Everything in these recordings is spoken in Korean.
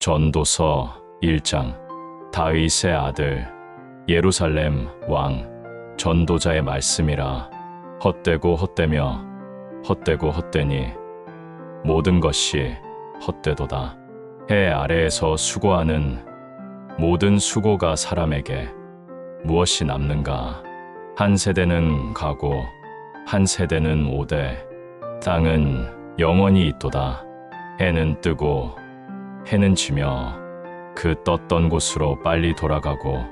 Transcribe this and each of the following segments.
전도서 1장. 다윗의 아들 예루살렘 왕 전도자의 말씀이라. 헛되고 헛되며 헛되고 헛되니 모든 것이 헛되도다. 해 아래에서 수고하는 모든 수고가 사람에게 무엇이 남는가? 한 세대는 가고 한 세대는 오되 땅은 영원히 있도다. 해는 뜨고 해는 지며 그 떴던 곳으로 빨리 돌아가고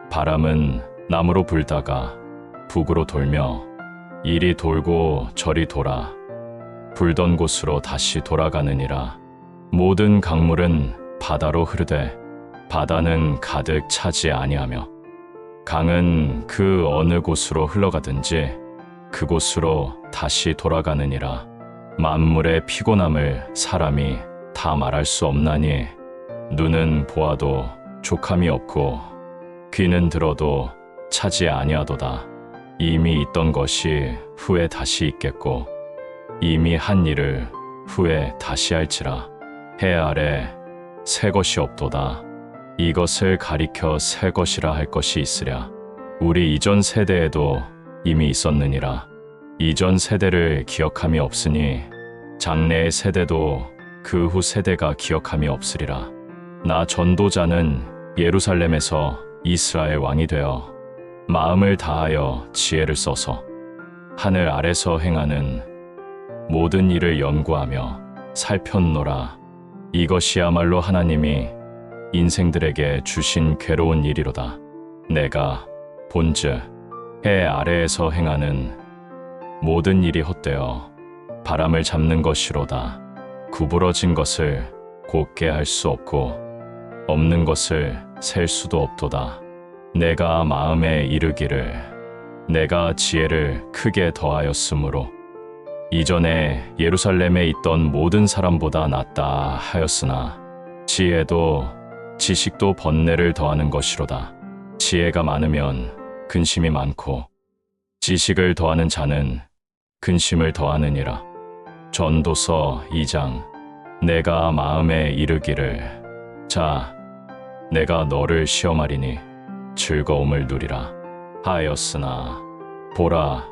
바람은 남으로 불다가 북으로 돌며 이리 돌고 저리 돌아 불던 곳으로 다시 돌아가느니라. 모든 강물은 바다로 흐르되 바다는 가득 차지 아니하며 강은 그 어느 곳으로 흘러가든지 그곳으로 다시 돌아가느니라. 만물의 피곤함을 사람이 다 말할 수 없나니 눈은 보아도 족함이 없고 귀는 들어도 차지 아니하도다. 이미 있던 것이 후에 다시 있겠고 이미 한 일을 후에 다시 할지라. 해 아래 새 것이 없도다. 이것을 가리켜 새 것이라 할 것이 있으랴. 우리 이전 세대에도 이미 있었느니라. 이전 세대를 기억함이 없으니 장래의 세대도 그 후 세대가 기억함이 없으리라. 나 전도자는 예루살렘에서 이스라엘 왕이 되어 마음을 다하여 지혜를 써서 하늘 아래서 행하는 모든 일을 연구하며 살폈노라. 이것이야말로 하나님이 인생들에게 주신 괴로운 일이로다. 내가 본즉 해 아래에서 행하는 모든 일이 헛되어 바람을 잡는 것이로다. 구부러진 것을 곧게 할 수 없고 없는 것을 셀 수도 없도다. 내가 마음에 이르기를 내가 지혜를 크게 더하였으므로 이전에 예루살렘에 있던 모든 사람보다 낫다 하였으나 지혜도 지식도 번뇌를 더하는 것이로다. 지혜가 많으면 근심이 많고 지식을 더하는 자는 근심을 더하느니라. 전도서 2장. 내가 마음에 이르기를 자 내가 너를 시험하리니 즐거움을 누리라 하였으나 보라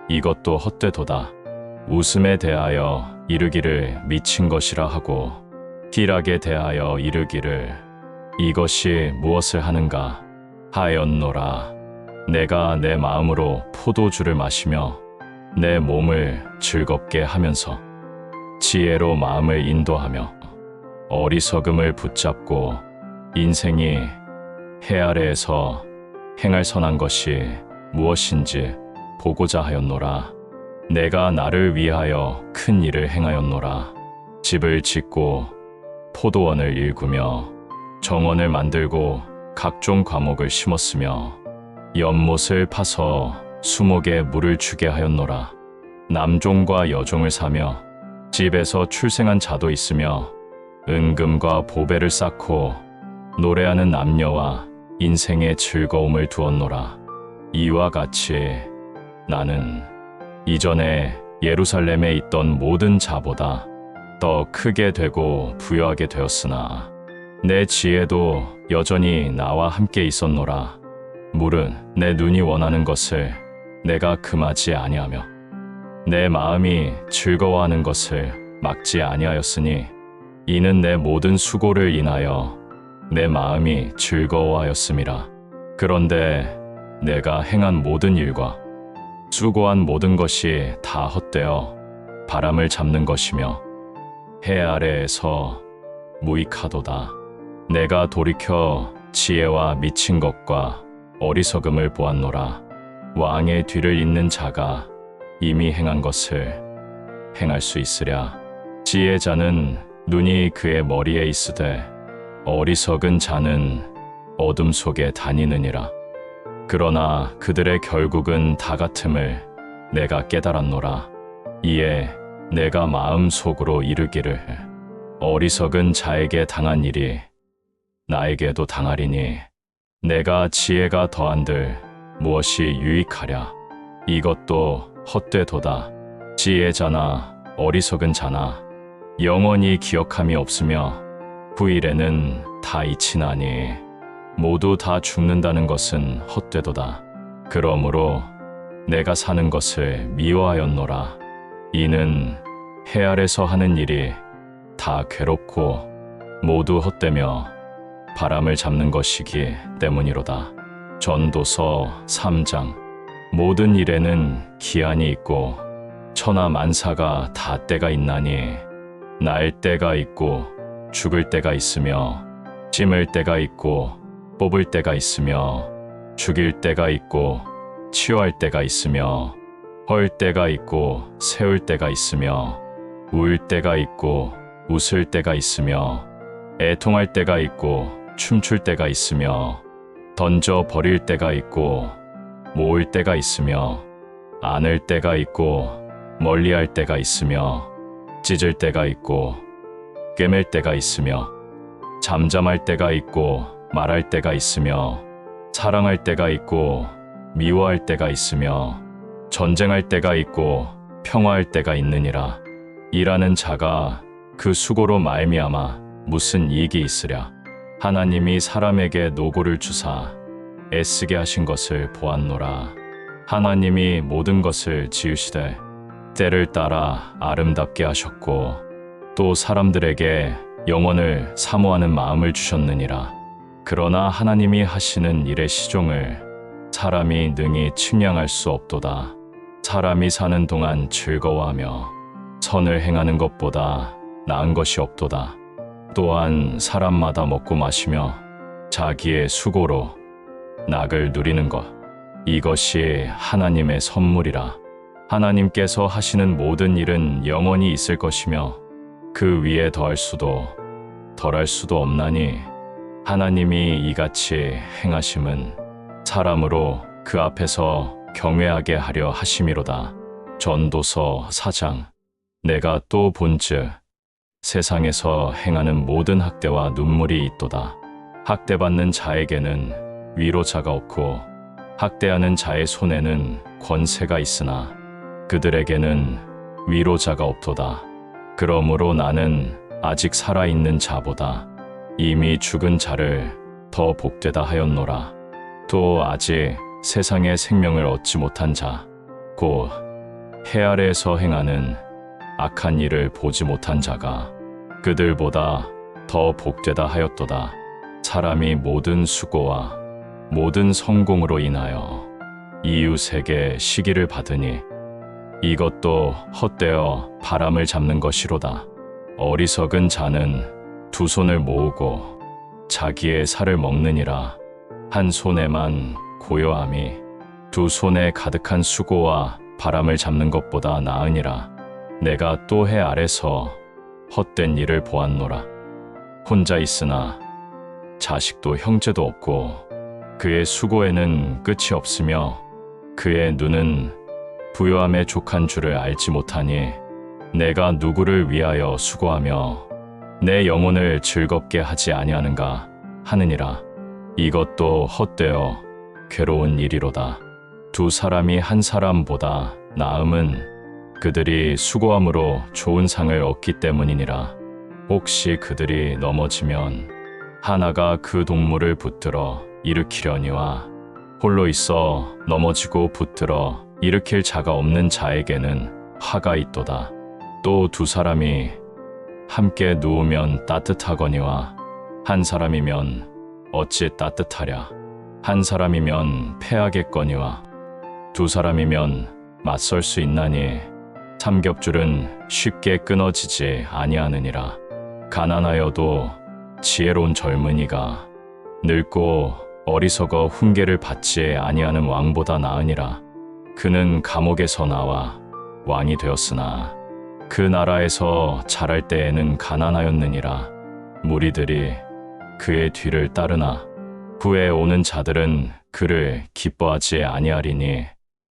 이것도 헛되도다. 웃음에 대하여 이르기를 미친 것이라 하고 희락에 대하여 이르기를 이것이 무엇을 하는가 하였노라. 내가 내 마음으로 포도주를 마시며 내 몸을 즐겁게 하면서 지혜로 마음을 인도하며 어리석음을 붙잡고 인생이 해 아래에서 행할 선한 것이 무엇인지 보고자 하였노라. 내가 나를 위하여 큰 일을 행하였노라. 집을 짓고 포도원을 일구며 정원을 만들고 각종 과목을 심었으며 연못을 파서 수목에 물을 주게 하였노라. 남종과 여종을 사며 집에서 출생한 자도 있으며 은금과 보배를 쌓고 노래하는 남녀와 인생의 즐거움을 두었노라. 이와 같이 나는 이전에 예루살렘에 있던 모든 자보다 더 크게 되고 부유하게 되었으나 내 지혜도 여전히 나와 함께 있었노라. 물은 내 눈이 원하는 것을 내가 금하지 아니하며 내 마음이 즐거워하는 것을 막지 아니하였으니 이는 내 모든 수고를 인하여 내 마음이 즐거워하였음이라. 그런데 내가 행한 모든 일과 수고한 모든 것이 다 헛되어 바람을 잡는 것이며 해 아래에서 무익하도다. 내가 돌이켜 지혜와 미친 것과 어리석음을 보았노라. 왕의 뒤를 잇는 자가 이미 행한 것을 행할 수 있으랴. 지혜자는 눈이 그의 머리에 있으되 어리석은 자는 어둠 속에 다니느니라. 그러나 그들의 결국은 다 같음을 내가 깨달았노라. 이에 내가 마음속으로 이르기를 어리석은 자에게 당한 일이 나에게도 당하리니 내가 지혜가 더한들 무엇이 유익하랴. 이것도 헛되도다. 지혜자나 어리석은 자나 영원히 기억함이 없으며 후일에는 다 이치나니 모두 다 죽는다는 것은 헛되도다. 그러므로 내가 사는 것을 미워하였노라. 이는 해 아래서 하는 일이 다 괴롭고 모두 헛되며 바람을 잡는 것이기 때문이로다. 전도서 3장. 모든 일에는 기한이 있고 천하 만사가 다 때가 있나니 날 때가 있고 죽을 때가 있으며 찜을 때가 있고 뽑을 때가 있으며 죽일 때가 있고 치유할 때가 있으며 헐 때가 있고 세울 때가 있으며 울 때가 있고 웃을 때가 있으며 애통할 때가 있고 춤출 때가 있으며 던져 버릴 때가 있고 모을 때가 있으며 안을 때가 있고 멀리할 때가 있으며 찢을 때가 있고 꿰맬 때가 있으며 잠잠할 때가 있고 말할 때가 있으며 사랑할 때가 있고 미워할 때가 있으며 전쟁할 때가 있고 평화할 때가 있느니라. 일하는 자가 그 수고로 말미암아 무슨 이익이 있으랴. 하나님이 사람에게 노고를 주사 애쓰게 하신 것을 보았노라. 하나님이 모든 것을 지으시되 때를 따라 아름답게 하셨고 또 사람들에게 영원을 사모하는 마음을 주셨느니라. 그러나 하나님이 하시는 일의 시종을 사람이 능히 측량할 수 없도다. 사람이 사는 동안 즐거워하며 선을 행하는 것보다 나은 것이 없도다. 또한 사람마다 먹고 마시며 자기의 수고로 낙을 누리는 것, 이것이 하나님의 선물이라. 하나님께서 하시는 모든 일은 영원히 있을 것이며 그 위에 더할 수도 덜할 수도 없나니 하나님이 이같이 행하심은 사람으로 그 앞에서 경외하게 하려 하심이로다. 전도서 4장. 내가 또 본즉 세상에서 행하는 모든 학대와 눈물이 있도다. 학대받는 자에게는 위로자가 없고 학대하는 자의 손에는 권세가 있으나 그들에게는 위로자가 없도다. 그러므로 나는 아직 살아있는 자보다 이미 죽은 자를 더 복되다 하였노라. 또 아직 세상의 생명을 얻지 못한 자, 곧 해 아래에서 행하는 악한 일을 보지 못한 자가 그들보다 더 복되다 하였도다. 사람이 모든 수고와 모든 성공으로 인하여 이웃에게 시기를 받으니 이것도 헛되어 바람을 잡는 것이로다. 어리석은 자는 두 손을 모으고 자기의 살을 먹느니라. 한 손에만 고요함이 두 손에 가득한 수고와 바람을 잡는 것보다 나으니라. 내가 또 해 아래서 헛된 일을 보았노라. 혼자 있으나 자식도 형제도 없고 그의 수고에는 끝이 없으며 그의 눈은 부요함에 족한 줄을 알지 못하니 내가 누구를 위하여 수고하며 내 영혼을 즐겁게 하지 아니하는가 하느니라. 이것도 헛되어 괴로운 일이로다. 두 사람이 한 사람보다 나음은 그들이 수고함으로 좋은 상을 얻기 때문이니라. 혹시 그들이 넘어지면 하나가 그 동물을 붙들어 일으키려니와 홀로 있어 넘어지고 붙들어 일으킬 자가 없는 자에게는 화가 있도다. 또 두 사람이 함께 누우면 따뜻하거니와 한 사람이면 어찌 따뜻하랴. 한 사람이면 패하겠거니와 두 사람이면 맞설 수 있나니 삼겹줄은 쉽게 끊어지지 아니하느니라. 가난하여도 지혜로운 젊은이가 늙고 어리석어 훈계를 받지 아니하는 왕보다 나으니라. 그는 감옥에서 나와 왕이 되었으나 그 나라에서 자랄 때에는 가난하였느니라. 무리들이 그의 뒤를 따르나 후에 오는 자들은 그를 기뻐하지 아니하리니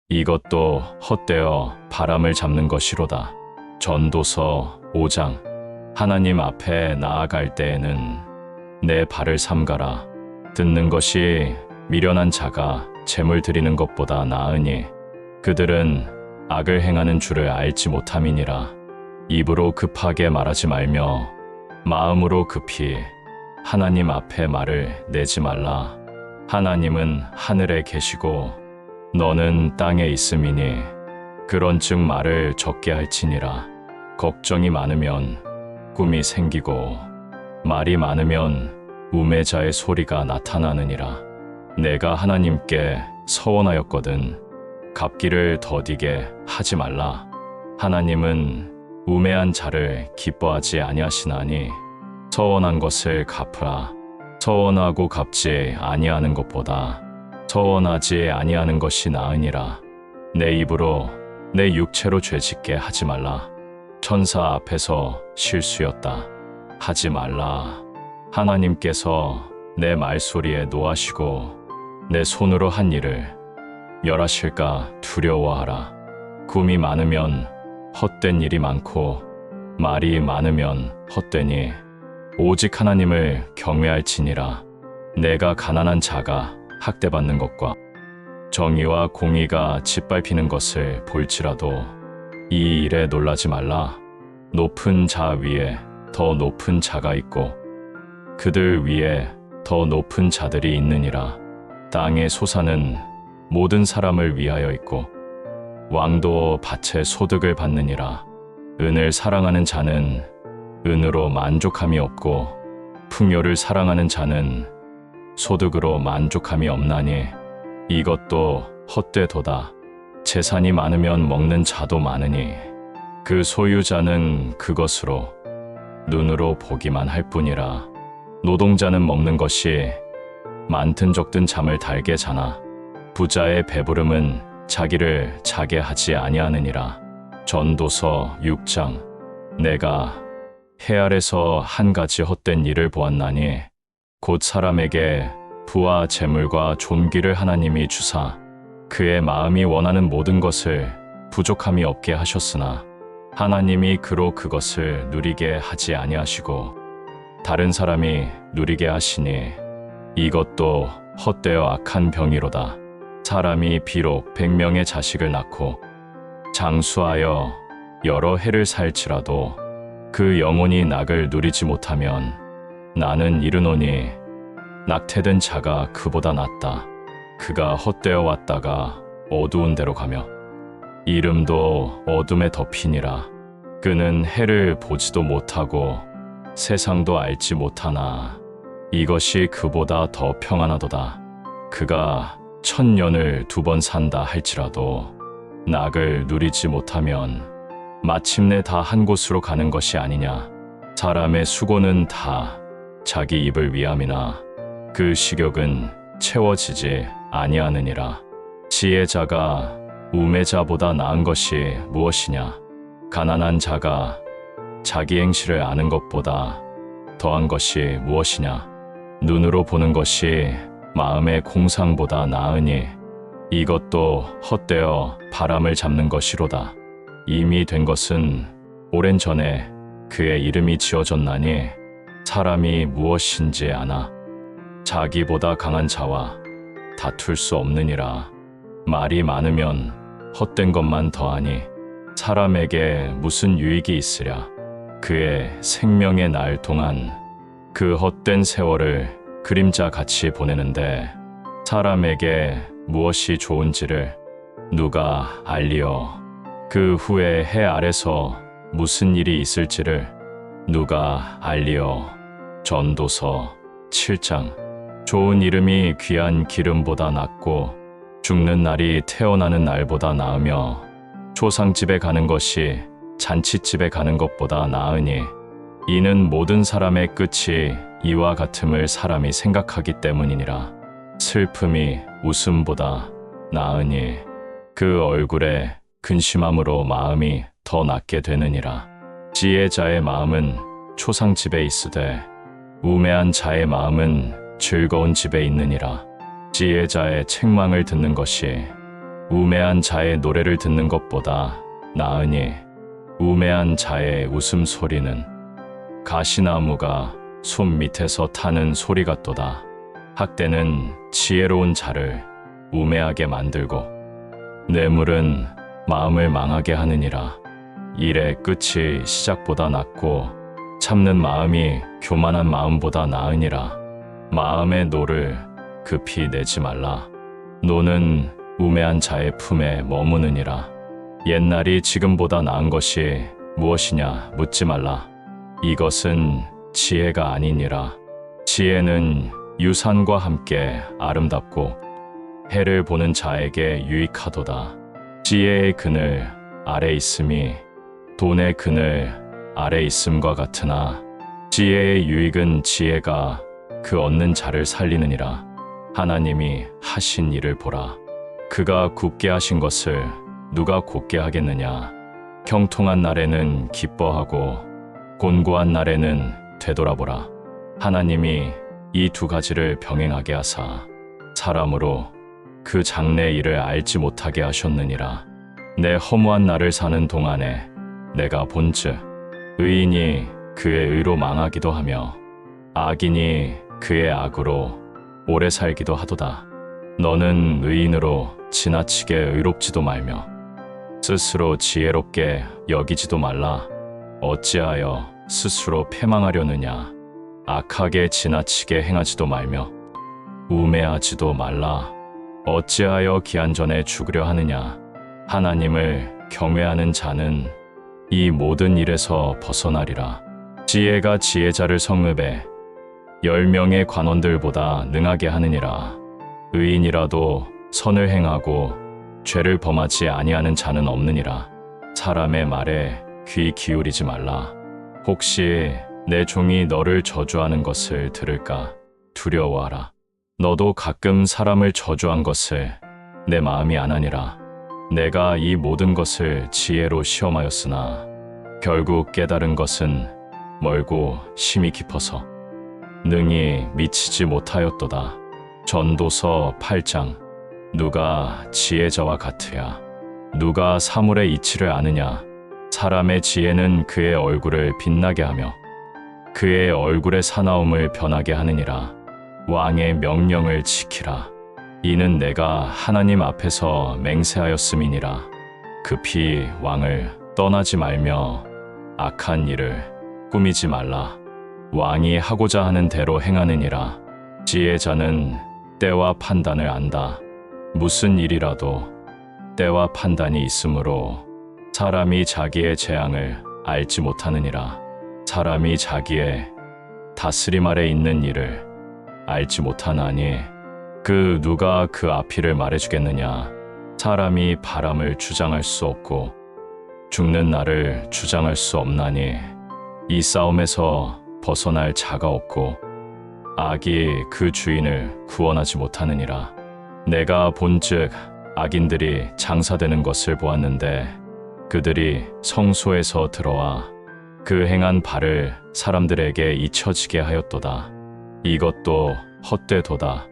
이것도 헛되어 바람을 잡는 것이로다. 전도서 5장. 하나님 앞에 나아갈 때에는 내 발을 삼가라. 듣는 것이 미련한 자가 재물 드리는 것보다 나으니 그들은 악을 행하는 줄을 알지 못함이니라. 입으로 급하게 말하지 말며 마음으로 급히 하나님 앞에 말을 내지 말라. 하나님은 하늘에 계시고 너는 땅에 있음이니 그런즉 말을 적게 할지니라. 걱정이 많으면 꿈이 생기고 말이 많으면 우매자의 소리가 나타나느니라. 내가 하나님께 서원하였거든 갚기를 더디게 하지 말라. 하나님은 우매한 자를 기뻐하지 아니하시나니 서원한 것을 갚으라. 서원하고 갚지 아니하는 것보다 서원하지 아니하는 것이 나으니라. 내 입으로 내 육체로 죄짓게 하지 말라. 천사 앞에서 실수였다 하지 말라. 하나님께서 내 말소리에 노하시고 내 손으로 한 일을 멸하실까 두려워하라. 꿈이 많으면 헛된 일이 많고 말이 많으면 헛되니 오직 하나님을 경외할지니라. 내가 가난한 자가 학대받는 것과 정의와 공의가 짓밟히는 것을 볼지라도 이 일에 놀라지 말라. 높은 자 위에 더 높은 자가 있고 그들 위에 더 높은 자들이 있느니라. 땅의 소사는 모든 사람을 위하여 있고 왕도 밭의 소득을 받느니라. 은을 사랑하는 자는 은으로 만족함이 없고 풍요를 사랑하는 자는 소득으로 만족함이 없나니 이것도 헛되도다. 재산이 많으면 먹는 자도 많으니 그 소유자는 그것으로 눈으로 보기만 할 뿐이라. 노동자는 먹는 것이 많든 적든 잠을 달게 자나 부자의 배부름은 자기를 자게 하지 아니하느니라. 전도서 6장. 내가 해 아래서 한 가지 헛된 일을 보았나니 곧 사람에게 부와 재물과 존귀를 하나님이 주사 그의 마음이 원하는 모든 것을 부족함이 없게 하셨으나 하나님이 그로 그것을 누리게 하지 아니하시고 다른 사람이 누리게 하시니 이것도 헛되어 악한 병이로다. 사람이 비록 100명의 자식을 낳고 장수하여 여러 해를 살지라도 그 영혼이 낙을 누리지 못하면 나는 이르노니 낙태된 자가 그보다 낫다. 그가 헛되어 왔다가 어두운 데로 가며 이름도 어둠에 덮이니라. 그는 해를 보지도 못하고 세상도 알지 못하나 이것이 그보다 더 평안하도다. 그가 1000년을 2번 산다 할지라도 낙을 누리지 못하면 마침내 다 한 곳으로 가는 것이 아니냐. 사람의 수고는 다 자기 입을 위함이나 그 식욕은 채워지지 아니하느니라. 지혜자가 우매자보다 나은 것이 무엇이냐. 가난한 자가 자기 행실을 아는 것보다 더한 것이 무엇이냐. 눈으로 보는 것이 마음의 공상보다 나으니 이것도 헛되어 바람을 잡는 것이로다. 이미 된 것은 오랜 전에 그의 이름이 지어졌나니 사람이 무엇인지 아나. 자기보다 강한 자와 다툴 수 없느니라. 말이 많으면 헛된 것만 더하니 사람에게 무슨 유익이 있으랴. 그의 생명의 날 동안 그 헛된 세월을 그림자같이 보내는데 사람에게 무엇이 좋은지를 누가 알리어. 그 후에 해 아래서 무슨 일이 있을지를 누가 알리어. 전도서 7장. 좋은 이름이 귀한 기름보다 낫고 죽는 날이 태어나는 날보다 나으며 초상집에 가는 것이 잔치집에 가는 것보다 나으니 이는 모든 사람의 끝이 이와 같음을 사람이 생각하기 때문이니라. 슬픔이 웃음보다 나으니 그 얼굴에 근심함으로 마음이 더 낫게 되느니라. 지혜자의 마음은 초상집에 있으되 우매한 자의 마음은 즐거운 집에 있느니라. 지혜자의 책망을 듣는 것이 우매한 자의 노래를 듣는 것보다 나으니 우매한 자의 웃음소리는 가시나무가 손 밑에서 타는 소리 같도다. 학대는 지혜로운 자를 우매하게 만들고 뇌물은 마음을 망하게 하느니라. 일의 끝이 시작보다 낫고 참는 마음이 교만한 마음보다 나으니라. 마음의 노를 급히 내지 말라. 노는 우매한 자의 품에 머무느니라. 옛날이 지금보다 나은 것이 무엇이냐 묻지 말라. 이것은 지혜가 아니니라. 지혜는 유산과 함께 아름답고 해를 보는 자에게 유익하도다. 지혜의 그늘 아래 있음이 돈의 그늘 아래 있음과 같으나 지혜의 유익은 지혜가 그 얻는 자를 살리느니라. 하나님이 하신 일을 보라. 그가 굽게 하신 것을 누가 곧게 하겠느냐. 형통한 날에는 기뻐하고 곤고한 날에는 되돌아보라. 하나님이 이 두 가지를 병행하게 하사 사람으로 그 장래 일을 알지 못하게 하셨느니라. 내 허무한 날을 사는 동안에 내가 본즉 의인이 그의 의로 망하기도 하며 악인이 그의 악으로 오래 살기도 하도다. 너는 의인으로 지나치게 의롭지도 말며 스스로 지혜롭게 여기지도 말라. 어찌하여 스스로 패망하려느냐. 악하게 지나치게 행하지도 말며 우매하지도 말라. 어찌하여 기한 전에 죽으려 하느냐. 하나님을 경외하는 자는 이 모든 일에서 벗어나리라. 지혜가 지혜자를 성읍에 10명의 관원들보다 능하게 하느니라. 의인이라도 선을 행하고 죄를 범하지 아니하는 자는 없느니라. 사람의 말에 귀 기울이지 말라. 혹시 내 종이 너를 저주하는 것을 들을까 두려워하라. 너도 가끔 사람을 저주한 것을 내 마음이 안하니라. 내가 이 모든 것을 지혜로 시험하였으나 결국 깨달은 것은 멀고 심히 깊어서 능히 미치지 못하였도다. 전도서 8장. 누가 지혜자와 같으야. 누가 사물의 이치를 아느냐. 사람의 지혜는 그의 얼굴을 빛나게 하며 그의 얼굴의 사나움을 변하게 하느니라. 왕의 명령을 지키라. 이는 내가 하나님 앞에서 맹세하였음이니라. 급히 왕을 떠나지 말며 악한 일을 꾸미지 말라. 왕이 하고자 하는 대로 행하느니라. 지혜자는 때와 판단을 안다. 무슨 일이라도 때와 판단이 있으므로 사람이 자기의 재앙을 알지 못하느니라. 사람이 자기의 다스림 아래 있는 일을 알지 못하나니 그 누가 그 앞일을 말해주겠느냐. 사람이 바람을 주장할 수 없고 죽는 날을 주장할 수 없나니 이 싸움에서 벗어날 자가 없고 악이 그 주인을 구원하지 못하느니라. 내가 본즉 악인들이 장사되는 것을 보았는데 그들이 성소에서 들어와 그 행한 바를 사람들에게 잊혀지게 하였도다. 이것도 헛되도다.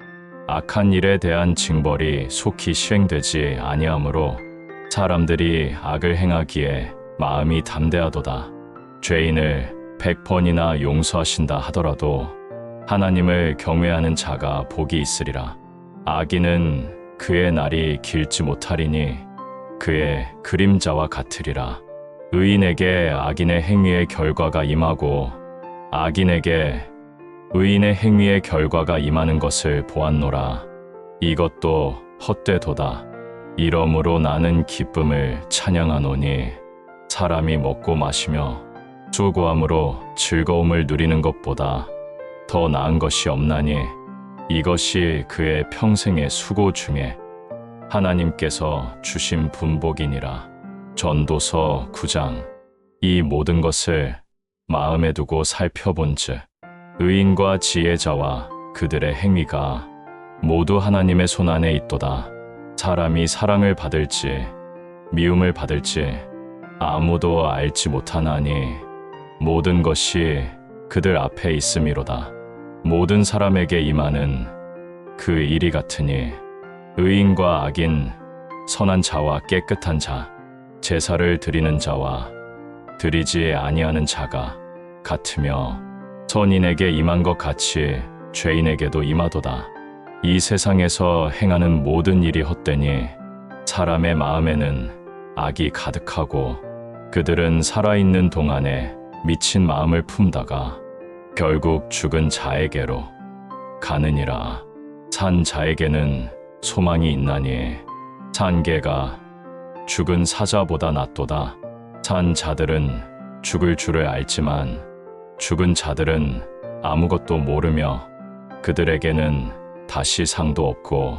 악한 일에 대한 징벌이 속히 시행되지 아니하므로 사람들이 악을 행하기에 마음이 담대하도다. 죄인을 100번이나 용서하신다 하더라도 하나님을 경외하는 자가 복이 있으리라. 악인은 그의 날이 길지 못하리니 그의 그림자와 같으리라. 의인에게 악인의 행위의 결과가 임하고 악인에게 의인의 행위의 결과가 임하는 것을 보았노라. 이것도 헛되도다. 이러므로 나는 기쁨을 찬양하노니 사람이 먹고 마시며 수고함으로 즐거움을 누리는 것보다 더 나은 것이 없나니 이것이 그의 평생의 수고 중에 하나님께서 주신 분복이니라. 전도서 9장. 이 모든 것을 마음에 두고 살펴본즉 의인과 지혜자와 그들의 행위가 모두 하나님의 손안에 있도다. 사람이 사랑을 받을지 미움을 받을지 아무도 알지 못하나니 모든 것이 그들 앞에 있음이로다. 모든 사람에게 임하는 그 일이 같으니 의인과 악인, 선한 자와 깨끗한 자, 제사를 드리는 자와 드리지 아니하는 자가 같으며 선인에게 임한 것 같이 죄인에게도 임하도다. 이 세상에서 행하는 모든 일이 헛되니 사람의 마음에는 악이 가득하고 그들은 살아있는 동안에 미친 마음을 품다가 결국 죽은 자에게로 가느니라. 산 자에게는 소망이 있나니 산 개가 죽은 사자보다 낫도다. 산 자들은 죽을 줄을 알지만 죽은 자들은 아무것도 모르며 그들에게는 다시 상도 없고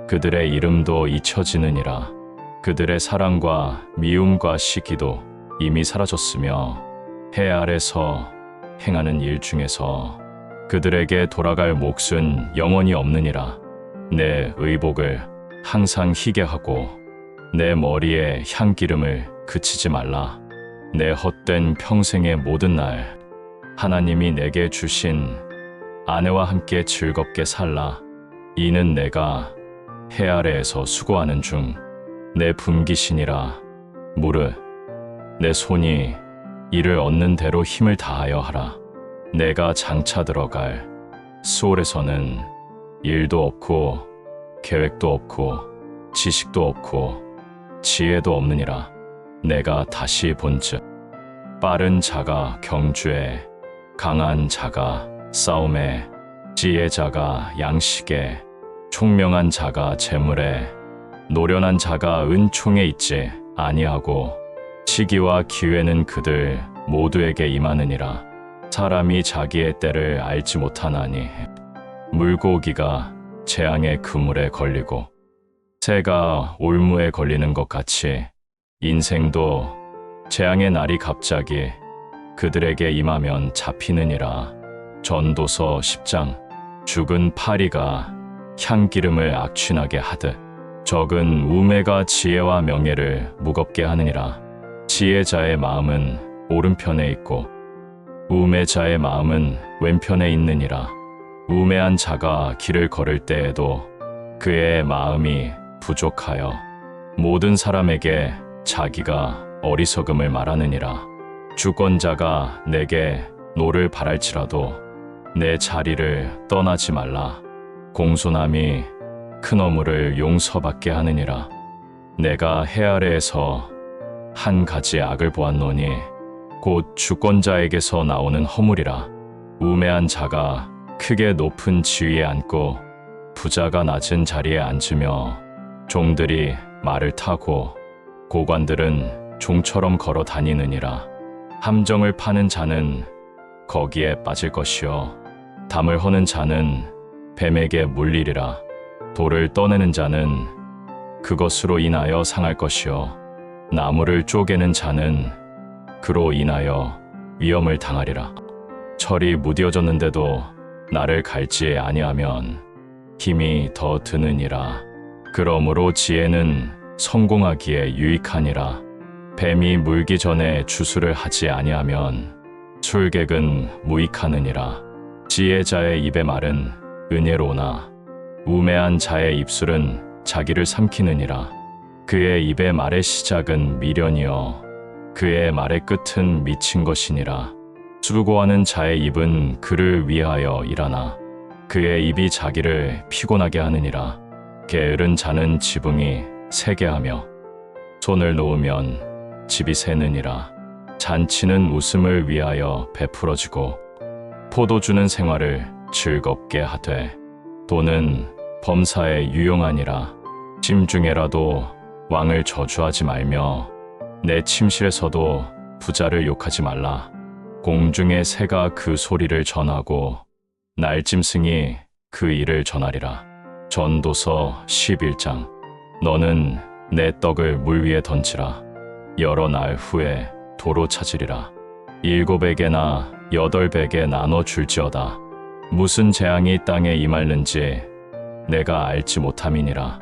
그들의 이름도 잊혀지느니라. 그들의 사랑과 미움과 시기도 이미 사라졌으며 해 아래서 행하는 일 중에서 그들에게 돌아갈 몫은 영원히 없느니라. 내 의복을 항상 희게 하고 내 머리에 향기름을 그치지 말라. 내 헛된 평생의 모든 날 하나님이 내게 주신 아내와 함께 즐겁게 살라. 이는 내가 해 아래에서 수고하는 중 내 분기신이라. 무릇 내 손이 이를 얻는 대로 힘을 다하여 하라. 내가 장차 들어갈 수월에서는 일도 없고 계획도 없고 지식도 없고 지혜도 없느니라. 내가 다시 본즉 빠른 자가 경주에, 강한 자가 싸움에, 지혜자가 양식에, 총명한 자가 재물에, 노련한 자가 은총에 있지 아니하고 시기와 기회는 그들 모두에게 임하느니라. 사람이 자기의 때를 알지 못하나니 물고기가 재앙의 그물에 걸리고 새가 올무에 걸리는 것 같이 인생도 재앙의 날이 갑자기 그들에게 임하면 잡히느니라. 전도서 10장. 죽은 파리가 향기름을 악취나게 하듯 적은 우매가 지혜와 명예를 무겁게 하느니라. 지혜자의 마음은 오른편에 있고 우매자의 마음은 왼편에 있느니라. 우매한 자가 길을 걸을 때에도 그의 마음이 부족하여 모든 사람에게 자기가 어리석음을 말하느니라. 주권자가 내게 노를 바랄지라도 내 자리를 떠나지 말라. 공손함이 큰 허물을 용서받게 하느니라. 내가 해 아래에서 한 가지 악을 보았노니 곧 주권자에게서 나오는 허물이라. 우매한 자가 크게 높은 지위에 앉고 부자가 낮은 자리에 앉으며 종들이 말을 타고 고관들은 종처럼 걸어 다니느니라. 함정을 파는 자는 거기에 빠질 것이요 담을 허는 자는 뱀에게 물리리라. 돌을 떠내는 자는 그것으로 인하여 상할 것이요 나무를 쪼개는 자는 그로 인하여 위험을 당하리라. 철이 무뎌졌는데도 나를 갈지 아니하면 힘이 더 드느니라. 그러므로 지혜는 성공하기에 유익하니라. 뱀이 물기 전에 주수를 하지 아니하면 술객은 무익하느니라. 지혜자의 입의 말은 은혜로우나 우매한 자의 입술은 자기를 삼키느니라. 그의 입의 말의 시작은 미련이요 그의 말의 끝은 미친 것이니라. 수고하는 자의 입은 그를 위하여 일하나 그의 입이 자기를 피곤하게 하느니라. 게으른 자는 지붕이 새게 하며 손을 놓으면 집이 새느니라. 잔치는 웃음을 위하여 베풀어지고 포도주는 생활을 즐겁게 하되 돈은 범사에 유용하니라. 심중에라도 왕을 저주하지 말며 내 침실에서도 부자를 욕하지 말라. 공중의 새가 그 소리를 전하고 날짐승이 그 일을 전하리라. 전도서 11장. 너는 내 떡을 물 위에 던지라. 여러 날 후에 도로 찾으리라. 7에게나 8에게 나눠 줄지어다. 무슨 재앙이 땅에 임할는지 내가 알지 못함이니라.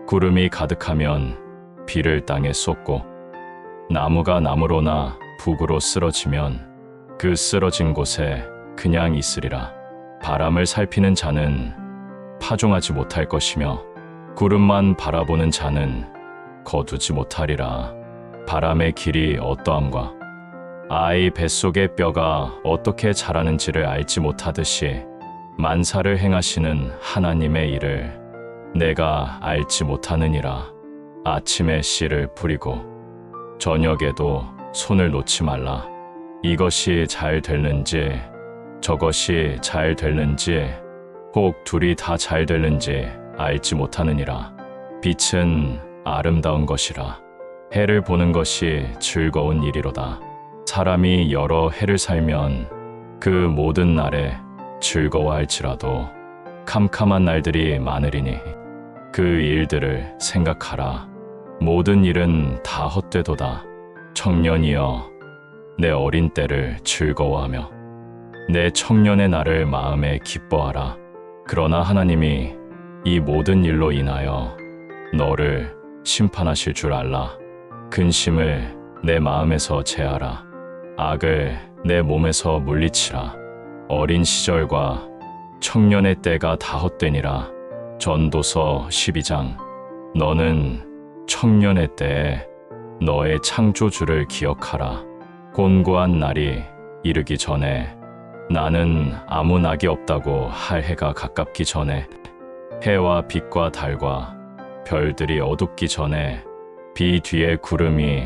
구름이 가득하면 비를 땅에 쏟고 나무가 나무로나 북으로 쓰러지면 그 쓰러진 곳에 그냥 있으리라. 바람을 살피는 자는 파종하지 못할 것이며 구름만 바라보는 자는 거두지 못하리라. 바람의 길이 어떠함과 아이 뱃속의 뼈가 어떻게 자라는지를 알지 못하듯이 만사를 행하시는 하나님의 일을 내가 알지 못하느니라. 아침에 씨를 뿌리고 저녁에도 손을 놓지 말라. 이것이 잘 될는지 저것이 잘 될는지 혹 둘이 다 잘 될는지 알지 못하느니라. 빛은 아름다운 것이라. 해를 보는 것이 즐거운 일이로다. 사람이 여러 해를 살면 그 모든 날에 즐거워할지라도 캄캄한 날들이 많으리니 그 일들을 생각하라. 모든 일은 다 헛되도다. 청년이여, 내 어린 때를 즐거워하며 내 청년의 날을 마음에 기뻐하라. 그러나 하나님이 이 모든 일로 인하여 너를 심판하실 줄 알라. 근심을 내 마음에서 제하라. 악을 내 몸에서 물리치라. 어린 시절과 청년의 때가 다 헛되니라. 전도서 12장. 너는 청년의 때에 너의 창조주를 기억하라. 곤고한 날이 이르기 전에, 나는 아무 낙이 없다고 할 해가 가깝기 전에, 해와 빛과 달과 별들이 어둡기 전에, 비 뒤에 구름이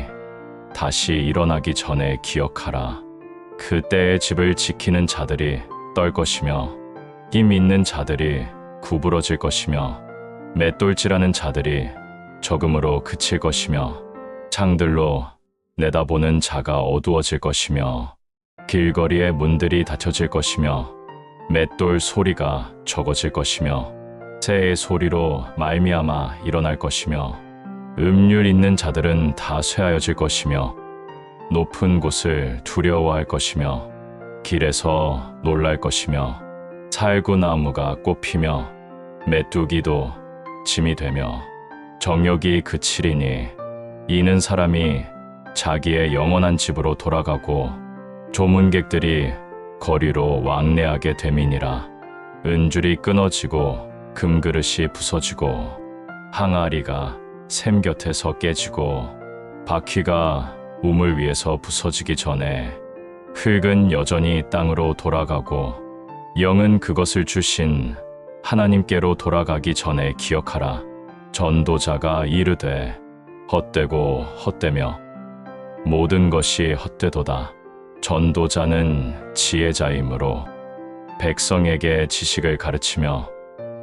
다시 일어나기 전에 기억하라. 그때의 집을 지키는 자들이 떨 것이며 힘 있는 자들이 구부러질 것이며 맷돌질하는 자들이 적음으로 그칠 것이며 창들로 내다보는 자가 어두워질 것이며 길거리의 문들이 닫혀질 것이며 맷돌 소리가 적어질 것이며 새의 소리로 말미암아 일어날 것이며 음률 있는 자들은 다 쇠하여질 것이며 높은 곳을 두려워할 것이며 길에서 놀랄 것이며 살구나무가 꽃피며 메뚜기도 짐이 되며 정욕이 그치리니 이는 사람이 자기의 영원한 집으로 돌아가고 조문객들이 거리로 왕래하게 됨이니라. 은줄이 끊어지고 금그릇이 부서지고 항아리가 샘 곁에서 깨지고 바퀴가 우물 위에서 부서지기 전에 흙은 여전히 땅으로 돌아가고 영은 그것을 주신 하나님께로 돌아가기 전에 기억하라. 전도자가 이르되 헛되고 헛되며 모든 것이 헛되도다. 전도자는 지혜자이므로 백성에게 지식을 가르치며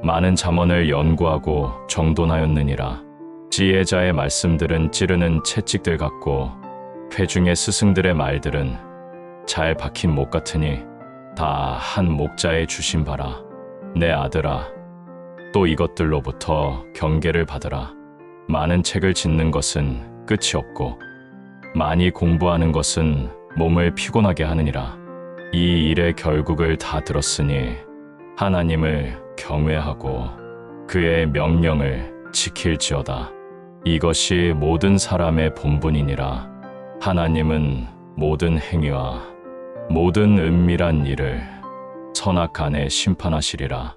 많은 잠언을 연구하고 정돈하였느니라. 지혜자의 말씀들은 찌르는 채찍들 같고 회중의 스승들의 말들은 잘 박힌 목 같으니 다 한 목자의 주신 바라. 내 아들아, 또 이것들로부터 경계를 받으라. 많은 책을 짓는 것은 끝이 없고 많이 공부하는 것은 몸을 피곤하게 하느니라. 이 일의 결국을 다 들었으니 하나님을 경외하고 그의 명령을 지킬지어다. 이것이 모든 사람의 본분이니라. 하나님은 모든 행위와 모든 은밀한 일을 선악간에 심판하시리라.